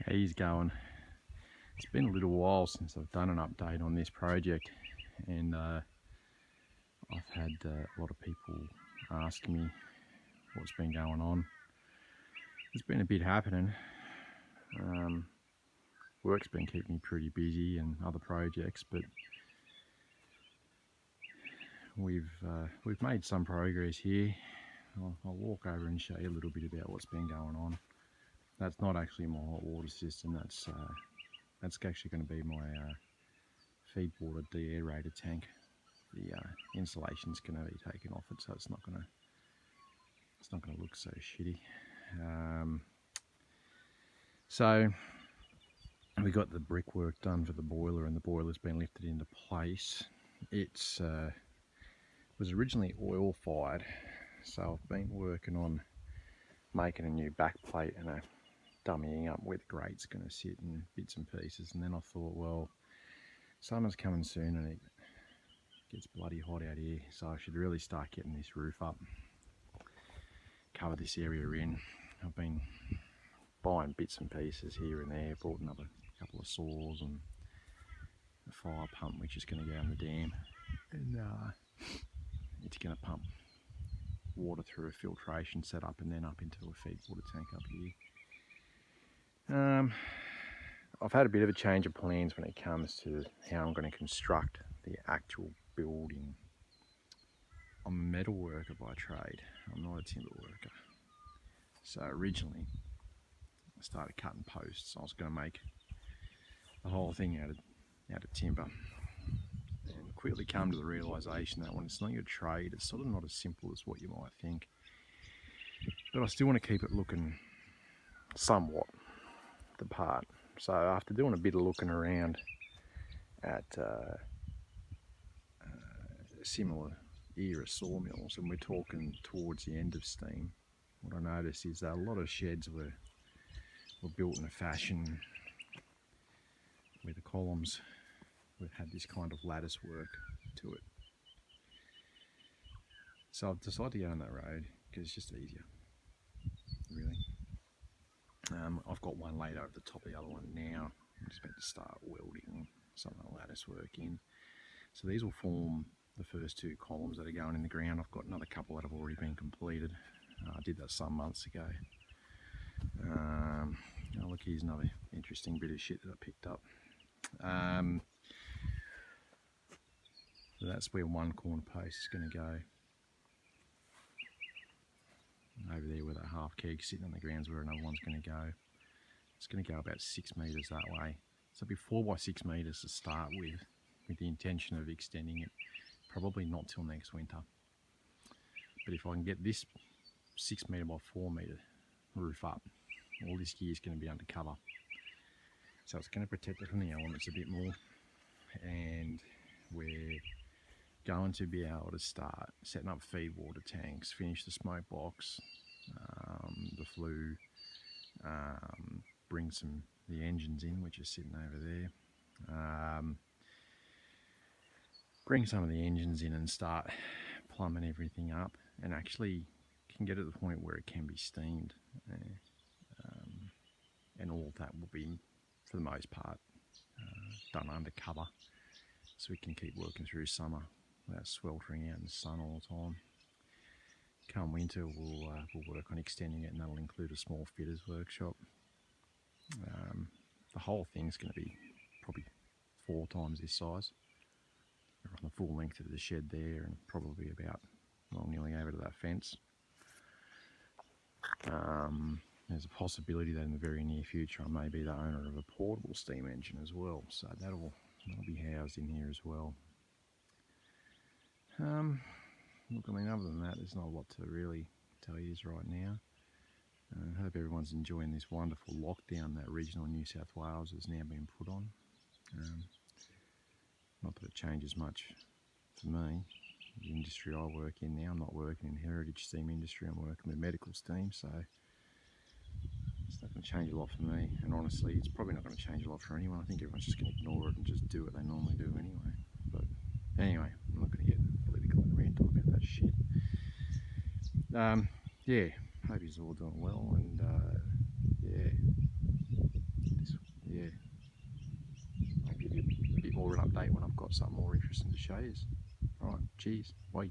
How he's going. It's been a little while since I've done an update on this project, and I've had a lot of people ask me what's been going on. There's been a bit happening. Work's been keeping me pretty busy and other projects, but we've made some progress here. I'll walk over and show you a little bit about what's been going on. That's not actually my hot water system. That's actually going to be my feed water de-aerator tank. The insulation's going to be taken off it, so it's not going to look so shitty. So we got the brickwork done for the boiler, and the boiler's been lifted into place. It was originally oil fired, so I've been working on making a new backplate and a dummying up where the grate's going to sit and bits and pieces. And then I thought, well, summer's coming soon and it gets bloody hot out here, so I should really start getting this roof up, cover this area in. I've been buying bits and pieces here and there, bought another couple of saws and a fire pump which is going to go in the dam, and it's going to pump water through a filtration setup and then up into a feed water tank up here. I've had a bit of a change of plans when it comes to how I'm going to construct the actual building. I'm a metal worker by trade, I'm not a timber worker. So originally I started cutting posts. I was going to make the whole thing out of timber, and quickly come to the realisation that when it's not your trade, it's sort of not as simple as what you might think. But I still want to keep it looking somewhat the part. So after doing a bit of looking around at similar era sawmills, and we're talking towards the end of steam, what I noticed is that a lot of sheds were built in a fashion where the columns had this kind of lattice work to it. So I've decided to go on that road because it's just easier, really. I've got one laid over the top of the other one now. I'm just about to start welding some of the lattice work in. So these will form the first two columns that are going in the ground. I've got another couple that have already been completed. I did that some months ago. Oh look, here's another interesting bit of shit that I picked up. So that's where one corner post is going to go. Over there where that half keg sitting on the ground is where another one's going to go. It's going to go about 6 metres that way. So it'll be 4 by 6 metres to start with the intention of extending it probably not till next winter. But if I can get this 6 metre by 4 metre roof up, all this gear is going to be undercover. So it's going to protect it from the elements a bit more, and we're going to be able to start setting up feed water tanks, finish the smoke box, the flue, bring the engines in, which are sitting over there, bring some of the engines in and start plumbing everything up, and actually can get to the point where it can be steamed, and all of that will be, for the most part, done undercover, so we can keep working through summer without sweltering out in the sun all the time. Come winter, we'll work on extending it, and that'll include a small fitters workshop. The whole thing's going to be probably 4 times this size. We're on the full length of the shed there, and probably about, well, nearly over to that fence. There's a possibility that in the very near future I may be the owner of a portable steam engine as well, so that'll be housed in here as well. Look, I mean, other than that, there's not a lot to really tell you right now. I hope everyone's enjoying this wonderful lockdown that regional New South Wales has now been put on. Not that it changes much for me. The industry I work in now, I'm not working in heritage steam industry, I'm working with medical steam, so it's not going to change a lot for me. And honestly, it's probably not going to change a lot for anyone. I think everyone's just going to ignore it and just do what they normally do anyway. But anyway, I'm not going to get political and rant on about that shit. Yeah, hope you're all doing well, and yeah, more of an update when I've got something more interesting to show you. Alright, cheers, bye.